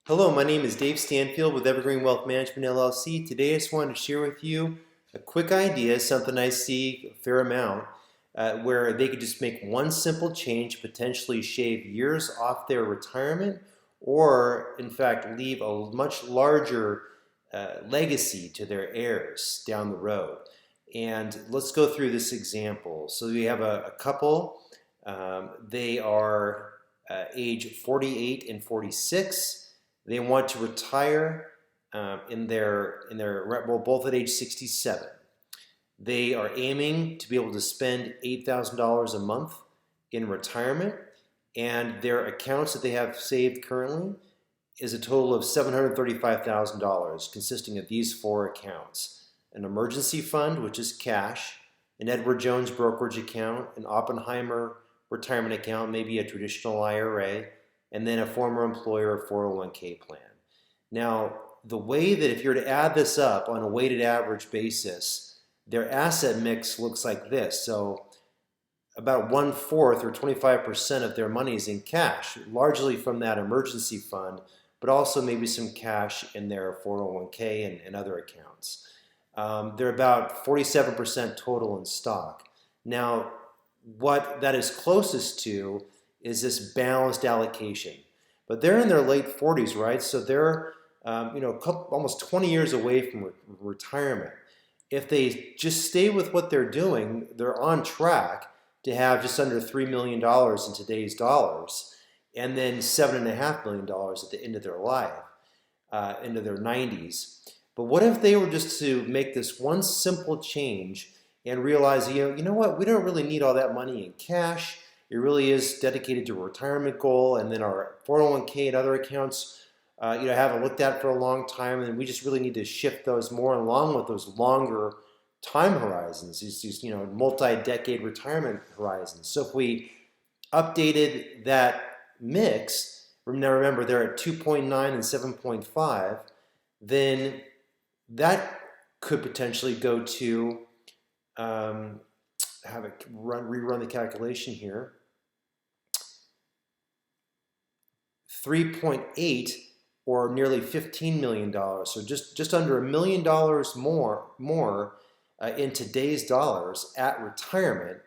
Hello, my name is Dave Stanfield with Evergreen Wealth Management LLC. Today I just wanted to share with you a quick idea, something I see a fair amount, where they could just make one simple change, potentially shave years off their retirement, or in fact leave a much larger legacy to their heirs down the road. And let's go through this example. So we have a couple. They are age 48 and 46. They want to retire well, both at age 67. They are aiming to be able to spend $8,000 a month in retirement, and their accounts that they have saved currently is a total of $735,000, consisting of these four accounts: an emergency fund, which is cash, an Edward Jones brokerage account, an Oppenheimer retirement account, maybe a traditional IRA, and then a former employer 401k plan. Now, the way that if you're to add this up on a weighted average basis, their asset mix looks like this. So about 1/4 or 25% of their money is in cash, largely from that emergency fund, but also maybe some cash in their 401k and other accounts. They're about 47% total in stock. Now, what that is closest to is this balanced allocation. But they're in their late 40s, right? So they're almost 20 years away from retirement. If they just stay with what they're doing, they're on track to have just under $3 million in today's dollars, and then $7.5 million at the end of their life, into their 90s. But what if they were just to make this one simple change and realize, you know what, we don't really need all that money in cash. It really is dedicated to a retirement goal, and then our 401k and other accounts, haven't looked at for a long time, and we just really need to shift those more along with those longer time horizons, these multi-decade retirement horizons. So if we updated that mix, now remember they're at 2.9 and 7.5, then that could potentially go to have it rerun the calculation here. 3.8 or nearly $15 million. So just under $1 million more in today's dollars at retirement,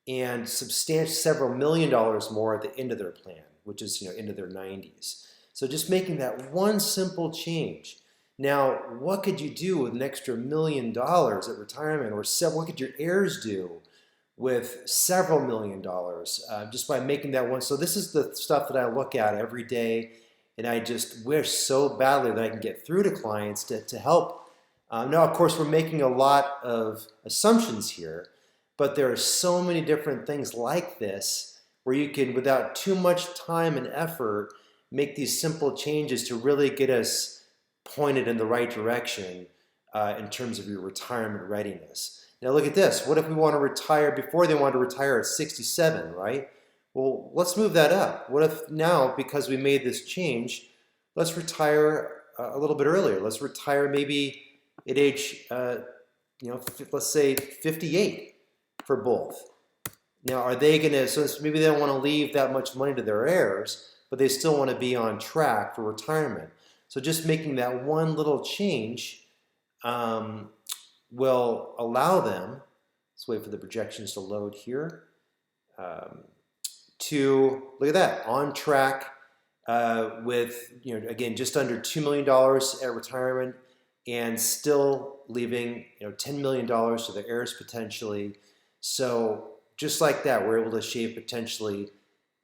and several million dollars more at the end of their plan, which is into their 90s. So just making that one simple change. Now, what could you do with an extra $1 million at retirement, or what could your heirs do with several million dollars just by making that one? So this is the stuff that I look at every day, and I just wish so badly that I can get through to clients to help. Now, of course, we're making a lot of assumptions here, but there are so many different things like this where you can, without too much time and effort, make these simple changes to really get us pointed in the right direction in terms of your retirement readiness. Now look at this. What if we want to retire before they want to retire at 67, right? Well, let's move that up. What if now, because we made this change, let's retire a little bit earlier. Let's retire maybe at age, let's say 58 for both. Now, are they going to, so maybe they don't want to leave that much money to their heirs, but they still want to be on track for retirement. So just making that one little change will allow them, let's wait for the projections to load here, to, look at that, on track with, again, just under $2 million at retirement, and still leaving, $10 million to their heirs potentially. So just like that, we're able to shave potentially,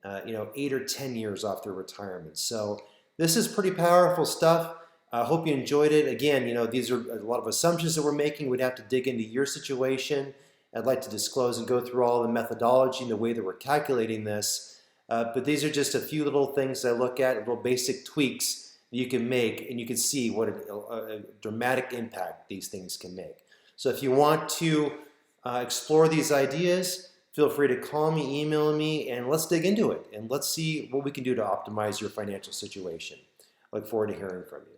8 or 10 years off their retirement. So this is pretty powerful stuff. I hope you enjoyed it. Again, these are a lot of assumptions that we're making. We'd have to dig into your situation. I'd like to disclose and go through all the methodology and the way that we're calculating this. But these are just a few little things that I look at, little basic tweaks that you can make, and you can see what a dramatic impact these things can make. So if you want to explore these ideas, feel free to call me, email me, and let's dig into it. And let's see what we can do to optimize your financial situation. I look forward to hearing from you.